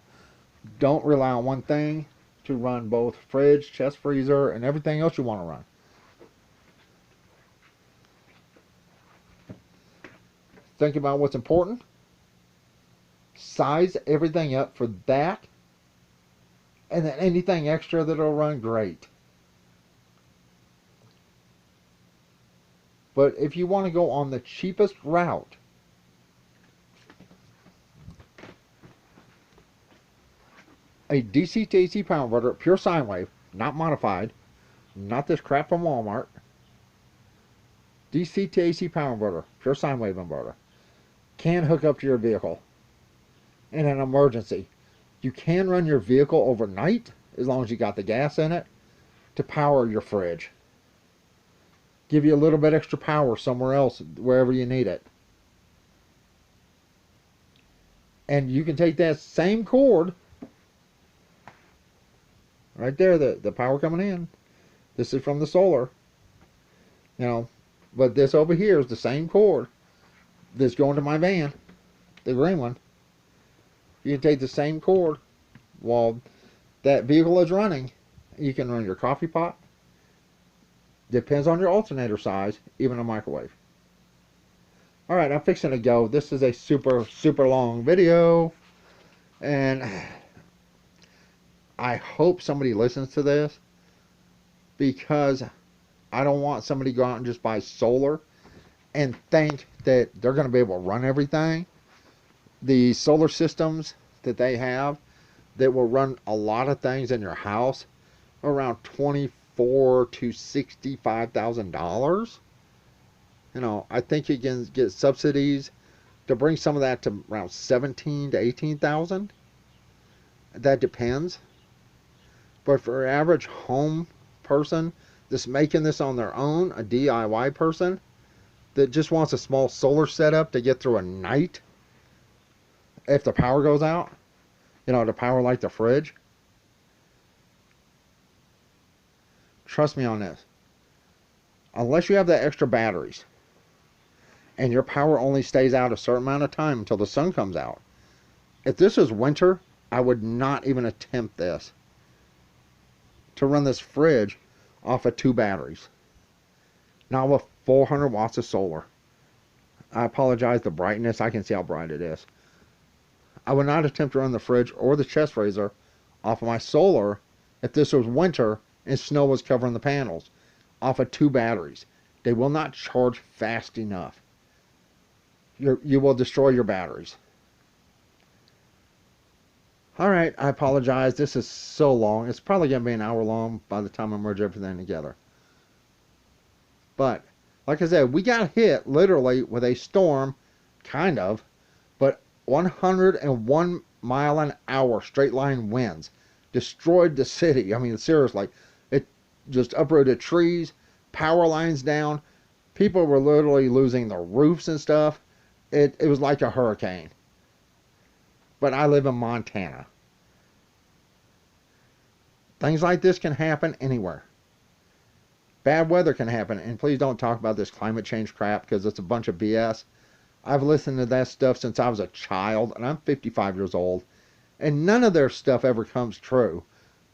Don't rely on one thing to run both fridge, chest freezer, and everything else you want to run. Think about what's important. Size everything up for that, and then anything extra that'll run, great. But if you want to go on the cheapest route, a DC to AC power inverter, pure sine wave, not modified, not this crap from Walmart. DC to AC power inverter, pure sine wave inverter, can hook up to your vehicle in an emergency. You can run your vehicle overnight as long as you got the gas in it to power your fridge. Give you a little bit extra power somewhere else, wherever you need it. And you can take that same cord right there, the power coming in. This is from the solar. You know, but this over here is the same cord that's going to my van, the green one. You can take the same cord while that vehicle is running. You can run your coffee pot. Depends on your alternator size, even a microwave. Alright, I'm fixing to go. This is a super long video, and I hope somebody listens to this, because I don't want somebody to go out and just buy solar and think that they're going to be able to run everything. The solar systems that they have that will run a lot of things in your house are around $24,000 to $65,000. You know, I think you can get subsidies to bring some of that to around $17,000 to $18,000. That depends. But for an average home person that's making this on their own, a DIY person that just wants a small solar setup to get through a night if the power goes out, you know, to power like the fridge. Trust me on this. Unless you have the extra batteries and your power only stays out a certain amount of time until the sun comes out. If this is winter, I would not even attempt this. To run this fridge off of 2 batteries. Now with 400 watts of solar. I apologize, the brightness, I can see how bright it is. I would not attempt to run the fridge or the chest freezer off of my solar if this was winter and snow was covering the panels, off of 2 batteries. They will not charge fast enough. You will destroy your batteries. Alright, I apologize. This is so long. It's probably going to be an hour long by the time I merge everything together. But, like I said, we got hit literally with a storm, kind of, but 101 mile an hour straight line winds destroyed the city. I mean, seriously, it just uprooted trees, power lines down. People were literally losing their roofs and stuff. It was like a hurricane. But I live in Montana. Things like this can happen anywhere. Bad weather can happen, and please don't talk about this climate change crap because it's a bunch of BS. I've listened to that stuff since I was a child, and I'm 55 years old, and none of their stuff ever comes true.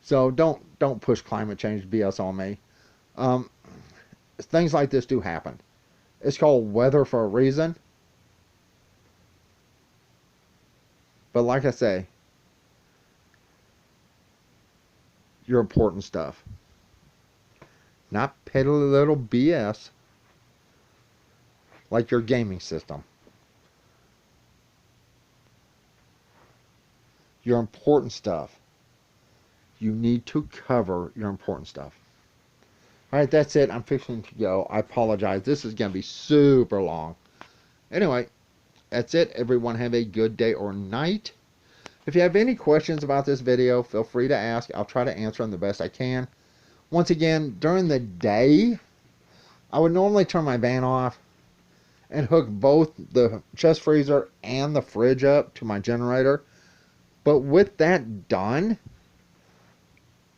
So don't push climate change BS on me. Things like this do happen. It's called weather for a reason. But like I say, your important stuff. Not petty little BS like your gaming system. Your important stuff. You need to cover your important stuff. Alright, that's it. I'm fixing to go. I apologize. This is going to be super long. Anyway, that's it. Everyone have a good day or night. If you have any questions about this video, feel free to ask. I'll try to answer them the best I can. Once again, during the day, I would normally turn my van off and hook both the chest freezer and the fridge up to my generator. But with that done,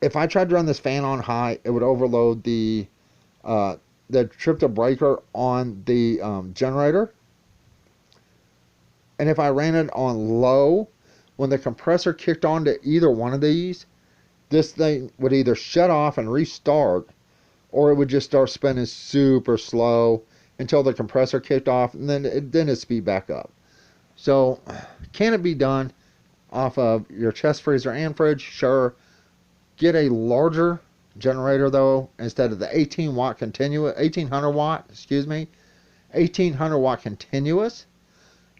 if I tried to run this fan on high, it would overload the trip to breaker on the generator. And if I ran it on low, when the compressor kicked on to either one of these, this thing would either shut off and restart, or it would just start spinning super slow until the compressor kicked off, and then it'd speed back up. So, can it be done off of your chest freezer and fridge? Sure. Get a larger generator though, instead of the 1800 watt continuous.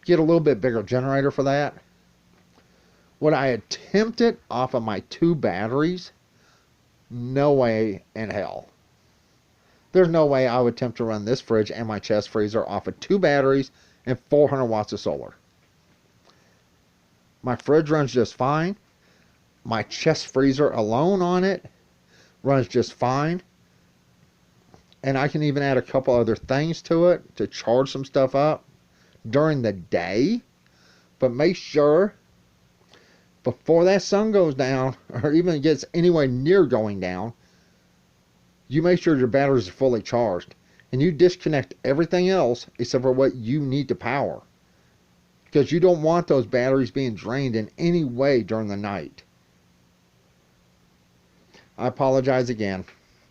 Get a little bit bigger generator for that. Would I attempt it off of my 2 batteries? No way in hell. There's no way I would attempt to run this fridge and my chest freezer off of 2 batteries and 400 watts of solar. My fridge runs just fine. My chest freezer alone on it runs just fine. And I can even add a couple other things to it to charge some stuff up during the day. But make sure before that sun goes down, or even gets anywhere near going down, you make sure your batteries are fully charged. And you disconnect everything else except for what you need to power. Because you don't want those batteries being drained in any way during the night. I apologize again.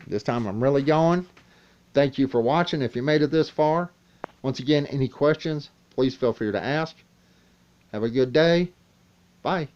This time I'm really going. Thank you for watching if you made it this far. Once again, any questions, please feel free to ask. Have a good day. Bye.